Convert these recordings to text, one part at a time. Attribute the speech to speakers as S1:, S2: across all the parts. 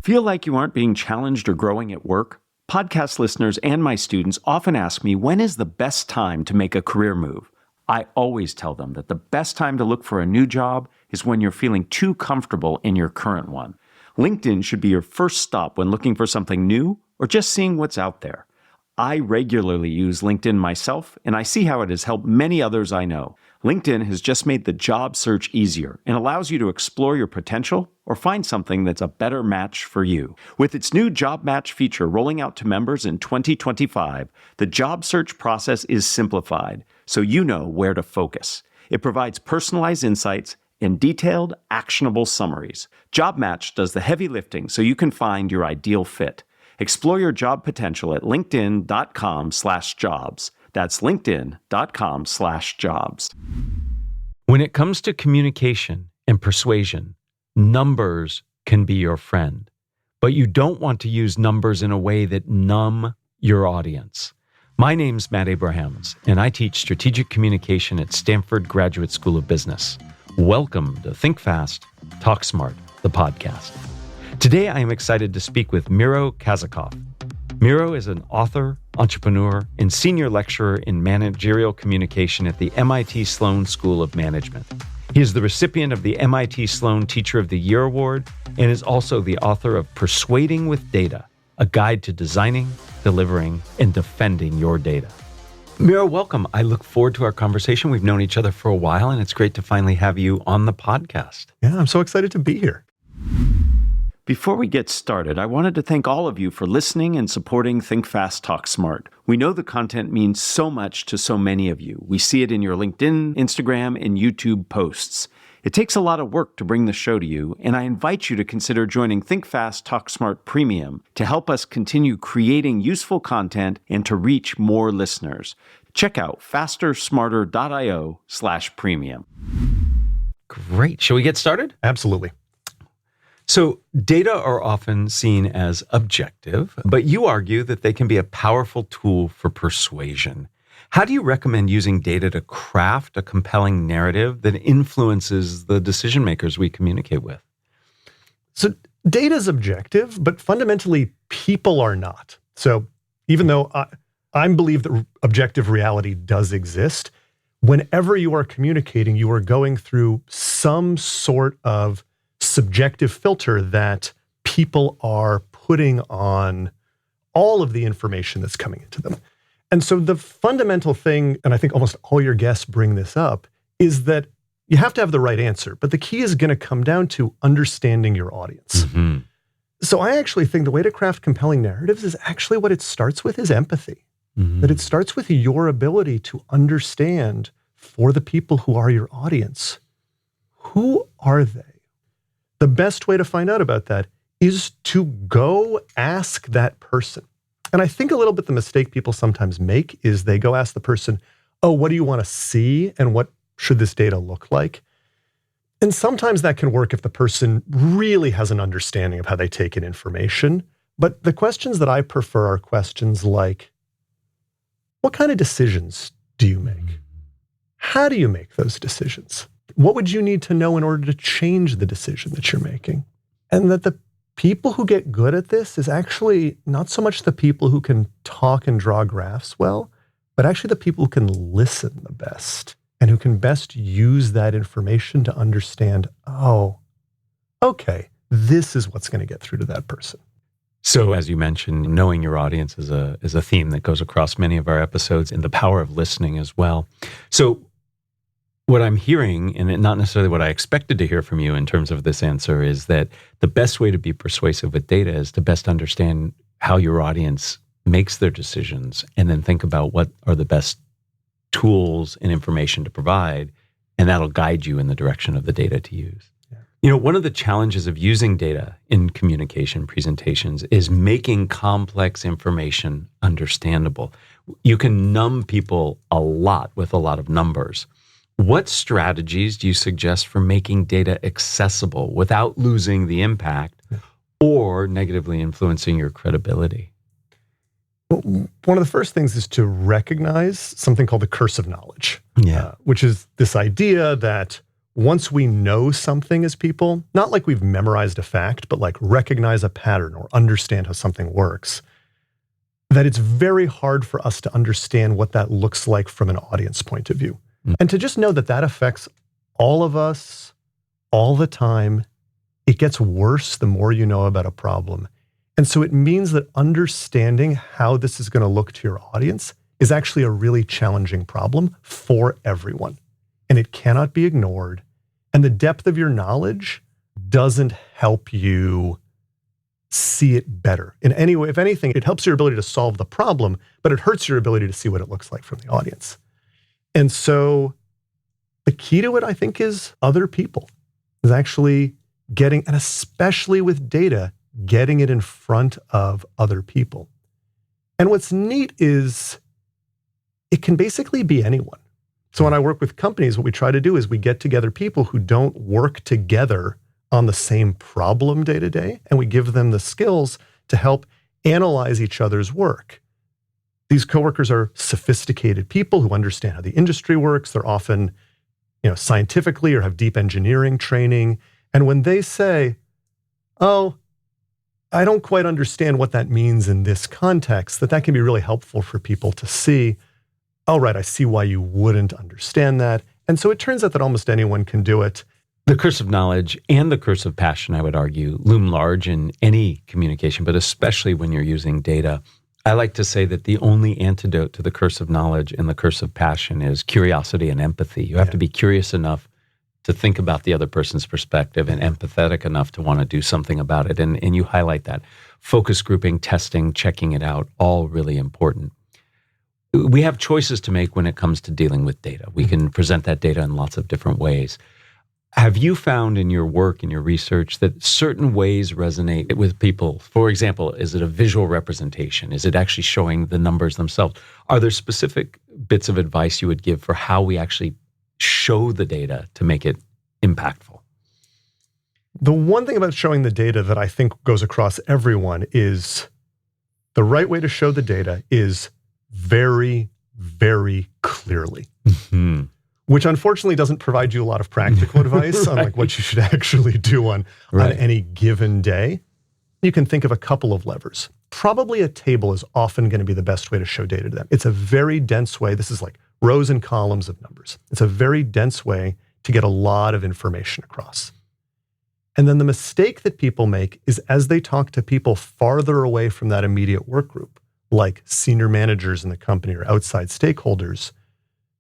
S1: Feel like you aren't being challenged or growing at work? Podcast listeners and my students often ask me, when is the best time to make a career move? I always tell them that the best time to look for a new job is when you're feeling too comfortable in your current one. LinkedIn should be your first stop when looking for something new or just seeing what's out there. I regularly use LinkedIn myself, and I see how it has helped many others I know. LinkedIn has just made the job search easier and allows you to explore your potential or find something that's a better match for you. With its new job match feature rolling out to members in 2025, the job search process is simplified, so you know where to focus. It provides personalized insights and detailed, actionable summaries. Job Match does the heavy lifting so you can find your ideal fit. Explore your job potential at linkedin.com/jobs. That's linkedin.com/jobs.
S2: When it comes to communication and persuasion, numbers can be your friend, but you don't want to use numbers in a way that numb your audience. My name's Matt Abrahams, and I teach strategic communication at Stanford Graduate School of Business. Welcome to Think Fast, Talk Smart, the podcast. Today, I am excited to speak with Miro Kazakoff. Miro is an author, entrepreneur, and senior lecturer in managerial communication at the MIT Sloan School of Management. He is the recipient of the MIT Sloan Teacher of the Year Award and is also the author of Persuading with Data, a guide to designing, delivering, and defending your data. Miro, welcome. I look forward to our conversation. We've known each other for a while, and it's great to finally have you on the podcast.
S3: Yeah, I'm so excited to be here.
S1: Before we get started, I wanted to thank all of you for listening and supporting Think Fast, Talk Smart. We know the content means so much to so many of you. We see it in your LinkedIn, Instagram, and YouTube posts. It takes a lot of work to bring the show to you, and I invite you to consider joining Think Fast, Talk Smart Premium to help us continue creating useful content and to reach more listeners. Check out fastersmarter.io/premium.
S2: Great. Shall we get started?
S3: Absolutely.
S2: So data are often seen as objective, but you argue that they can be a powerful tool for persuasion. How do you recommend using data to craft a compelling narrative that influences the decision makers we communicate with?
S3: So data is objective, but fundamentally people are not. So even though I believe that objective reality does exist, whenever you are communicating, you are going through some sort of subjective filter that people are putting on all of the information that's coming into them. And so the fundamental thing, and I think almost all your guests bring this up, is that you have to have the right answer, but the key is going to come down to understanding your audience.
S2: Mm-hmm.
S3: So I actually think the way to craft compelling narratives is actually what it starts with is empathy.
S2: Mm-hmm.
S3: That it starts with your ability to understand for the people who are your audience, who are they? The best way to find out about that is to go ask that person. And I think a little bit the mistake people sometimes make is they go ask the person, oh, what do you want to see? And what should this data look like? And sometimes that can work if the person really has an understanding of how they take in information. But the questions that I prefer are questions like, what kind of decisions do you make? How do you make those decisions? What would you need to know in order to change the decision that you're making? And that the people who get good at this is actually not so much the people who can talk and draw graphs well, but actually the people who can listen the best and who can best use that information to understand, oh, okay, this is what's going to get through to that person.
S2: So as you mentioned, knowing your audience is a theme that goes across many of our episodes, and the power of listening as well. So what I'm hearing, and not necessarily what I expected to hear from you in terms of this answer, is that the best way to be persuasive with data is to best understand how your audience makes their decisions and then think about what are the best tools and information to provide, and that'll guide you in the direction of the data to use.
S3: Yeah.
S2: You know, one of the challenges of using data in communication presentations is making complex information understandable. You can numb people a lot with a lot of numbers. What strategies do you suggest for making data accessible without losing the impact or negatively influencing your credibility?
S3: Well, one of the first things is to recognize something called the curse of knowledge,
S2: Yeah.
S3: which is this idea that once we know something as people, not like we've memorized a fact, but like recognize a pattern or understand how something works, that it's very hard for us to understand what that looks like from an audience point of view. And to just know that that affects all of us all the time. It gets worse the more you know about a problem. And so it means that understanding how this is going to look to your audience is actually a really challenging problem for everyone. And it cannot be ignored. And the depth of your knowledge doesn't help you see it better in any way. If anything, it helps your ability to solve the problem, but it hurts your ability to see what it looks like from the audience. And so the key to it, I think, is other people, is actually getting, and especially with data, getting it in front of other people. And what's neat is it can basically be anyone. So when I work with companies, what we try to do is we get together people who don't work together on the same problem day to day, and we give them the skills to help analyze each other's work. These coworkers are sophisticated people who understand how the industry works. They're often, scientifically or have deep engineering training. And when they say, oh, I don't quite understand what that means in this context, that can be really helpful for people to see, oh, right, I see why you wouldn't understand that. And so it turns out that almost anyone can do it.
S2: The curse of knowledge and the curse of passion, I would argue, loom large in any communication, but especially when you're using data. I like to say that the only antidote to the curse of knowledge and the curse of passion is curiosity and empathy. You have to be curious enough to think about the other person's perspective and empathetic enough to want to do something about it. And you highlight that. Focus grouping, testing, checking it out, all really important. We have choices to make when it comes to dealing with data. We can present that data in lots of different ways. Have you found in your work, in your research, that certain ways resonate with people? For example, is it a visual representation? Is it actually showing the numbers themselves? Are there specific bits of advice you would give for how we actually show the data to make it impactful?
S3: The one thing about showing the data that I think goes across everyone is the right way to show the data is very, very clearly. Mm-hmm. Which unfortunately doesn't provide you a lot of practical advice on like what you should actually do on any given day. You can think of a couple of levers. Probably a table is often going to be the best way to show data to them. It's a very dense way. This is like rows and columns of numbers. It's a very dense way to get a lot of information across. And then the mistake that people make is as they talk to people farther away from that immediate work group, like senior managers in the company or outside stakeholders,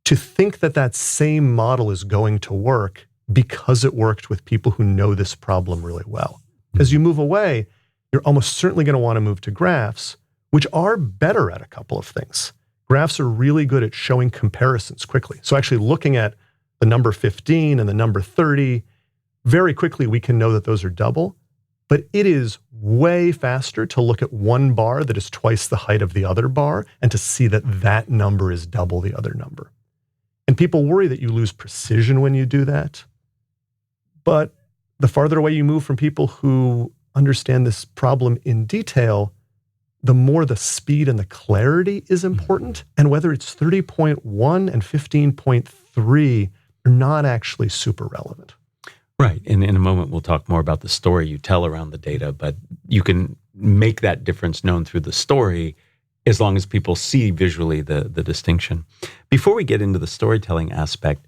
S3: to think that that same model is going to work because it worked with people who know this problem really well. As you move away, you're almost certainly going to want to move to graphs, which are better at a couple of things. Graphs are really good at showing comparisons quickly. So actually looking at the number 15 and the number 30, very quickly we can know that those are double, but it is way faster to look at one bar that is twice the height of the other bar and to see that that number is double the other number. And people worry that you lose precision when you do that. But the farther away you move from people who understand this problem in detail, the more the speed and the clarity is important. And whether it's 30.1 and 15.3 are not actually super relevant.
S2: Right. And in a moment, we'll talk more about the story you tell around the data, but you can make that difference known through the story as long as people see visually the distinction. Before we get into the storytelling aspect,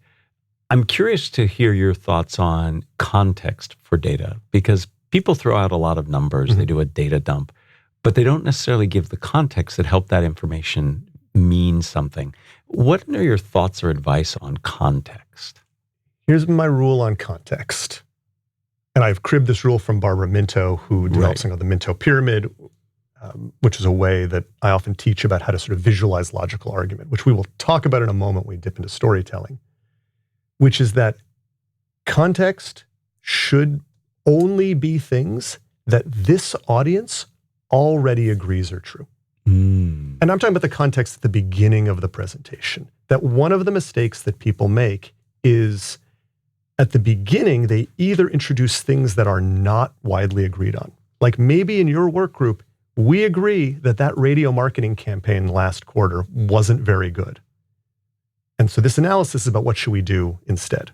S2: I'm curious to hear your thoughts on context for data, because people throw out a lot of numbers, they do a data dump, but they don't necessarily give the context that help that information mean something. What are your thoughts or advice on context?
S3: Here's my rule on context. And I've cribbed this rule from Barbara Minto, who developed something called the Minto Pyramid, which is a way that I often teach about how to sort of visualize logical argument, which we will talk about in a moment when we dip into storytelling, which is that context should only be things that this audience already agrees are true. And I'm talking about the context at the beginning of the presentation, that one of the mistakes that people make is at the beginning, they either introduce things that are not widely agreed on. Like maybe in your work group, we agree that that radio marketing campaign last quarter wasn't very good. And so this analysis is about what should we do instead.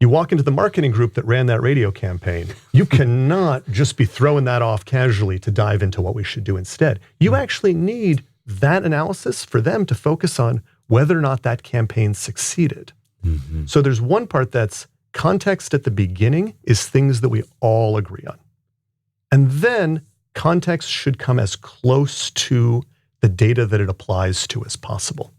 S3: You walk into the marketing group that ran that radio campaign. You cannot just be throwing that off casually to dive into what we should do instead. You actually need that analysis for them to focus on whether or not that campaign succeeded.
S2: Mm-hmm.
S3: So there's one part that's context at the beginning is things that we all agree on. And then context should come as close to the data that it applies to as possible.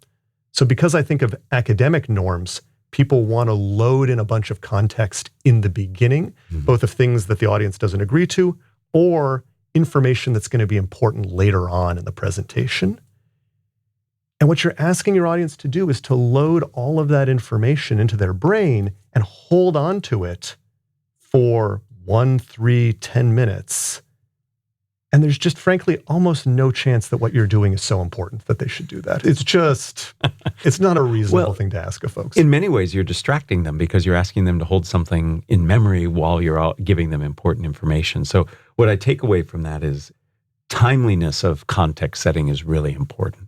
S3: So because I think of academic norms, people want to load in a bunch of context in the beginning, both of things that the audience doesn't agree to or information that's going to be important later on in the presentation. And what you're asking your audience to do is to load all of that information into their brain and hold on to it for 1, 3, 10 minutes. And there's just frankly almost no chance that what you're doing is so important that they should do that. It's just, it's not a reasonable thing to ask of folks.
S2: In many ways, you're distracting them because you're asking them to hold something in memory while you're giving them important information. So what I take away from that is timeliness of context setting is really important.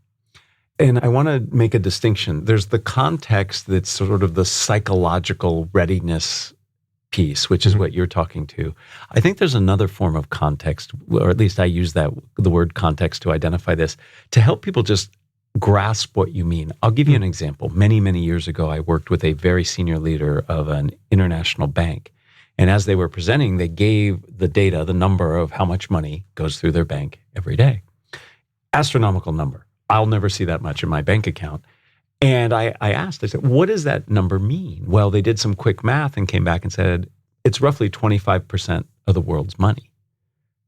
S2: And I want to make a distinction. There's the context that's sort of the psychological readiness piece, which is what you're talking to. I think there's another form of context, or at least I use the word context to identify this, to help people just grasp what you mean. I'll give you an example. Many, many years ago, I worked with a very senior leader of an international bank. And as they were presenting, they gave the data, the number of how much money goes through their bank every day. Astronomical number. I'll never see that much in my bank account. And I asked, I said, what does that number mean? Well, they did some quick math and came back and said, it's roughly 25% of the world's money.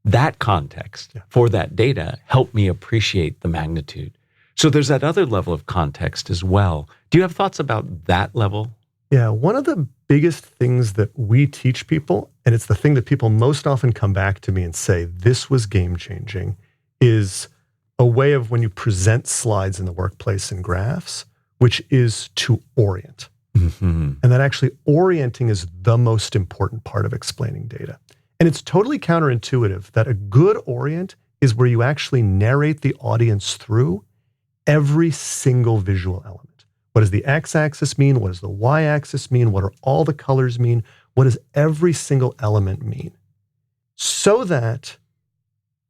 S2: That context for that data helped me appreciate the magnitude. So there's that other level of context as well. Do you have thoughts about that level?
S3: Yeah, one of the biggest things that we teach people, and it's the thing that people most often come back to me and say, this was game-changing, is a way of when you present slides in the workplace and graphs, which is to orient. And that actually orienting is the most important part of explaining data. And it's totally counterintuitive that a good orient is where you actually narrate the audience through every single visual element. What does the x-axis mean? What does the y-axis mean? What are all the colors mean? What does every single element mean? So that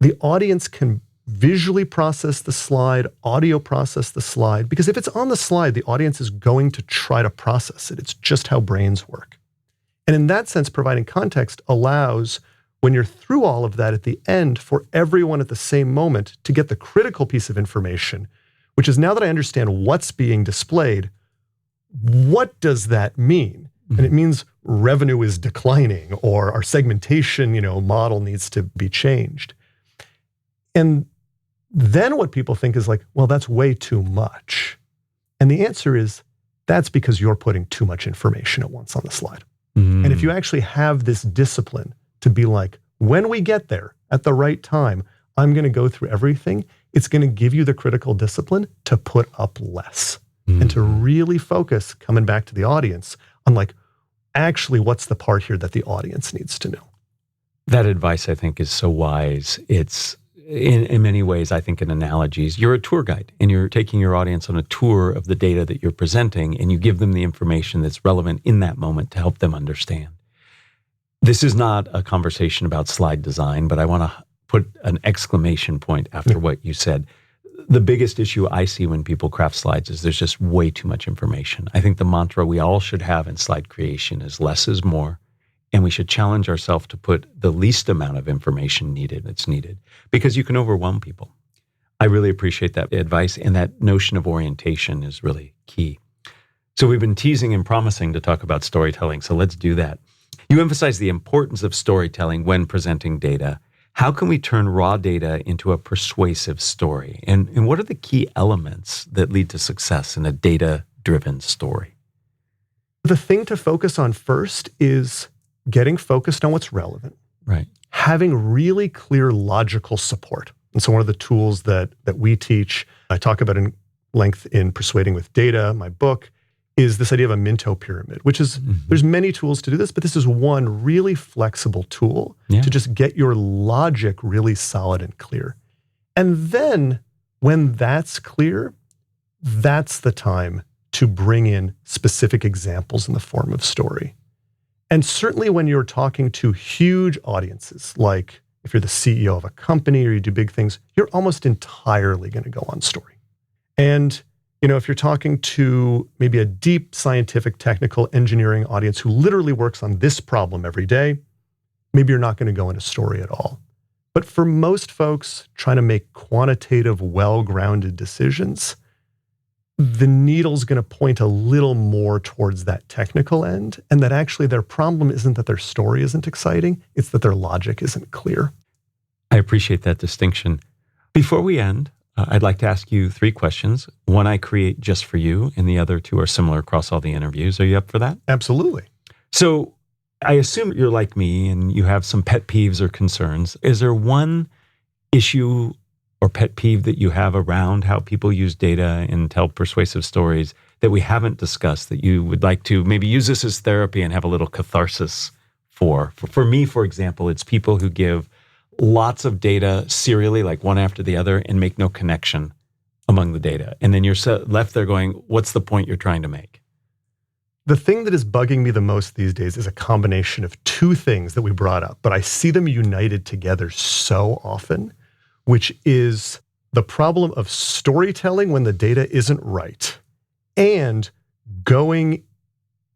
S3: the audience can visually process the slide, audio process the slide, because if it's on the slide, the audience is going to try to process it. It's just how brains work. And in that sense, providing context allows, when you're through all of that at the end, for everyone at the same moment to get the critical piece of information, which is now that I understand what's being displayed, what does that mean? And it means revenue is declining or our segmentation, model needs to be changed. And then what people think is like, well, that's way too much. And the answer is, that's because you're putting too much information at once on the slide. And if you actually have this discipline to be like, when we get there at the right time, I'm going to go through everything, it's going to give you the critical discipline to put up less and to really focus, coming back to the audience, on like, actually, what's the part here that the audience needs to know?
S2: That advice, I think, is so wise. It's in many ways, I think in analogies, you're a tour guide and you're taking your audience on a tour of the data that you're presenting, and you give them the information that's relevant in that moment to help them understand. This is not a conversation about slide design, but I want to put an exclamation point after what you said. The biggest issue I see when people craft slides is there's just way too much information. I think the mantra we all should have in slide creation is less is more. And we should challenge ourselves to put the least amount of information that's needed, because you can overwhelm people. I really appreciate that advice, and that notion of orientation is really key. So we've been teasing and promising to talk about storytelling, so let's do that. You emphasize the importance of storytelling when presenting data. How can we turn raw data into a persuasive story? And what are the key elements that lead to success in a data-driven story?
S3: The thing to focus on first is getting focused on what's relevant,
S2: right?
S3: Having really clear logical support. And so one of the tools that we teach, I talk about in length in Persuading with Data, my book, is this idea of a Minto pyramid, which is, there's many tools to do this, but this is one really flexible tool to just get your logic really solid and clear. And then when that's clear, that's the time to bring in specific examples in the form of story. And certainly when you're talking to huge audiences, like if you're the CEO of a company or you do big things, you're almost entirely going to go on story. And if you're talking to maybe a deep scientific, technical, engineering audience who literally works on this problem every day, maybe you're not going to go into story at all. But for most folks trying to make quantitative, well-grounded decisions, the needle's going to point a little more towards that technical end, and that actually their problem isn't that their story isn't exciting, it's that their logic isn't clear.
S2: I appreciate that distinction. Before we end, I'd like to ask you 3 questions. One I create just for you, and the other 2 are similar across all the interviews. Are you up for that?
S3: Absolutely.
S2: So I assume you're like me and you have some pet peeves or concerns. Is there one issue or pet peeve that you have around how people use data and tell persuasive stories that we haven't discussed that you would like to maybe use this as therapy and have a little catharsis for? For me, for example, it's people who give lots of data serially, like one after the other, and make no connection among the data. And then you're left there going, what's the point you're trying to make?
S3: The thing that is bugging me the most these days is a combination of 2 things that we brought up, but I see them united together so often, which is the problem of storytelling when the data isn't right, and going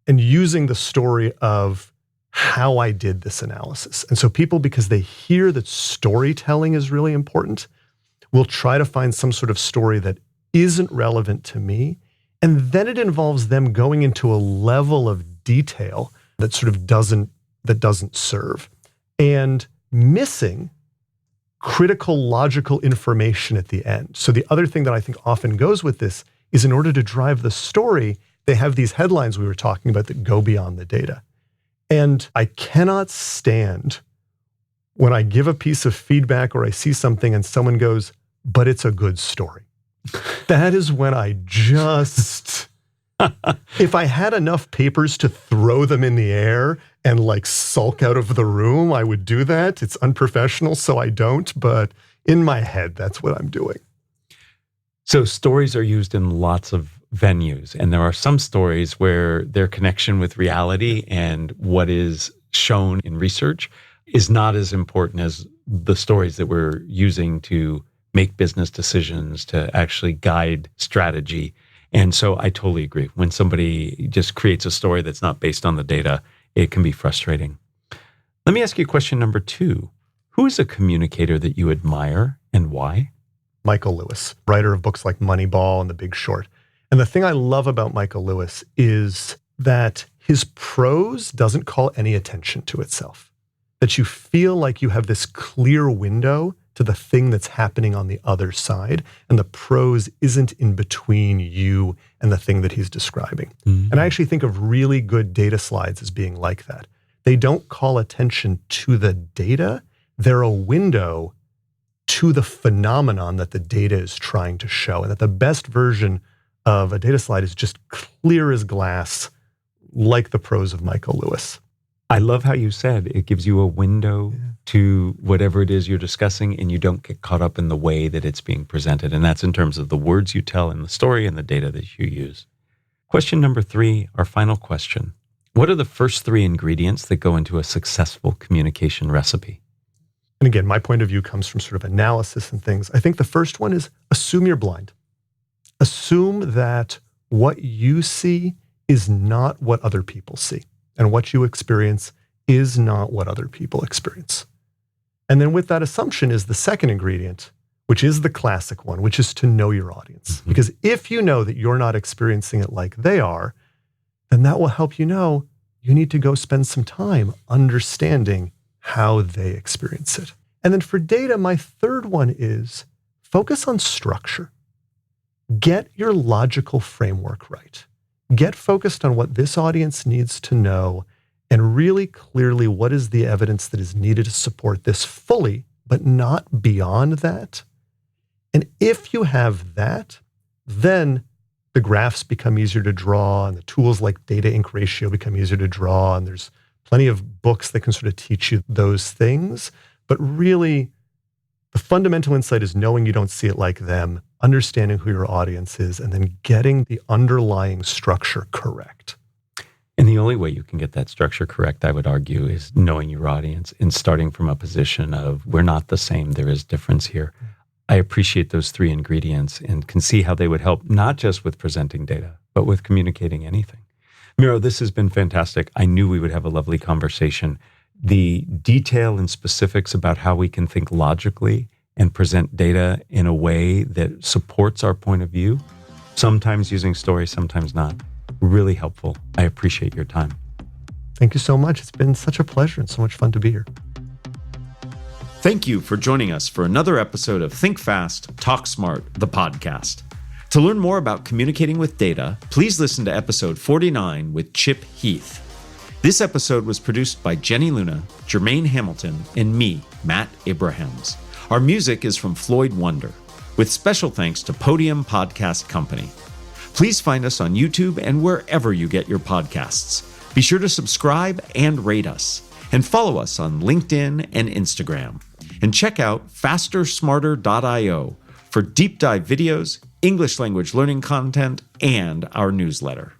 S3: and using the story of how I did this analysis. And so people, because they hear that storytelling is really important, will try to find some sort of story that isn't relevant to me. And then it involves them going into a level of detail that sort of doesn't serve, and missing critical logical information at the end. So the other thing that I think often goes with this is, in order to drive the story, they have these headlines we were talking about that go beyond the data. And I cannot stand when I give a piece of feedback or I see something and someone goes, but it's a good story. That is when I just, if I had enough papers to throw them in the air and like sulk out of the room, I would do that. It's unprofessional, so I don't. But in my head, that's what I'm doing.
S2: So stories are used in lots of venues, and there are some stories where their connection with reality and what is shown in research is not as important as the stories that we're using to make business decisions, to actually guide strategy. And so I totally agree. When somebody just creates a story that's not based on the data, it can be frustrating. Let me ask you question number 2. Who is a communicator that you admire and why?
S3: Michael Lewis, writer of books like Moneyball and The Big Short. And the thing I love about Michael Lewis is that his prose doesn't call any attention to itself. That you feel like you have this clear window to the thing that's happening on the other side, and the prose isn't in between you and the thing that he's describing. Mm-hmm. And I actually think of really good data slides as being like that. They don't call attention to the data. They're a window to the phenomenon that the data is trying to show, and that the best version of a data slide is just clear as glass, like the prose of Michael Lewis.
S2: I love how you said it gives you a window to whatever it is you're discussing, and you don't get caught up in the way that it's being presented. And that's in terms of the words you tell in the story and the data that you use. Question number 3, our final question. What are the first 3 ingredients that go into a successful communication recipe?
S3: And again, my point of view comes from sort of analysis and things. I think the first one is assume you're blind. Assume that what you see is not what other people see, and what you experience is not what other people experience. And then with that assumption is the second ingredient, which is the classic one, which is to know your audience. Mm-hmm. Because if you know that you're not experiencing it like they are, then that will help you know you need to go spend some time understanding how they experience it. And then for data, my third one is focus on structure. Get your logical framework right. Get focused on what this audience needs to know, and really clearly what is the evidence that is needed to support this fully, but not beyond that. And if you have that, then the graphs become easier to draw, and the tools like data ink ratio become easier to draw, and there's plenty of books that can sort of teach you those things. But really, the fundamental insight is knowing you don't see it like them, understanding who your audience is, and then getting the underlying structure correct.
S2: And And the only way you can get that structure correct, I would argue, is knowing your audience and starting from a position of we're not the same, there is difference here. I appreciate those three ingredients and can see how they would help, not just with presenting data, but with communicating anything. Miro, this has been fantastic. I knew we would have a lovely conversation. The detail and specifics about how we can think logically and present data in a way that supports our point of view, sometimes using stories, sometimes not. Really helpful. I appreciate your time.
S3: Thank you so much. It's been such a pleasure and so much fun to be here.
S1: Thank you for joining us for another episode of Think Fast, Talk Smart, the podcast. To learn more about communicating with data, please listen to episode 49 with Chip Heath. This episode was produced by Jenny Luna, Jermaine Hamilton, and me, Matt Abrahams. Our music is from Floyd Wonder, with special thanks to Podium Podcast Company. Please find us on YouTube and wherever you get your podcasts. Be sure to subscribe and rate us, and follow us on LinkedIn and Instagram. And check out fastersmarter.io for deep dive videos, English language learning content, and our newsletter.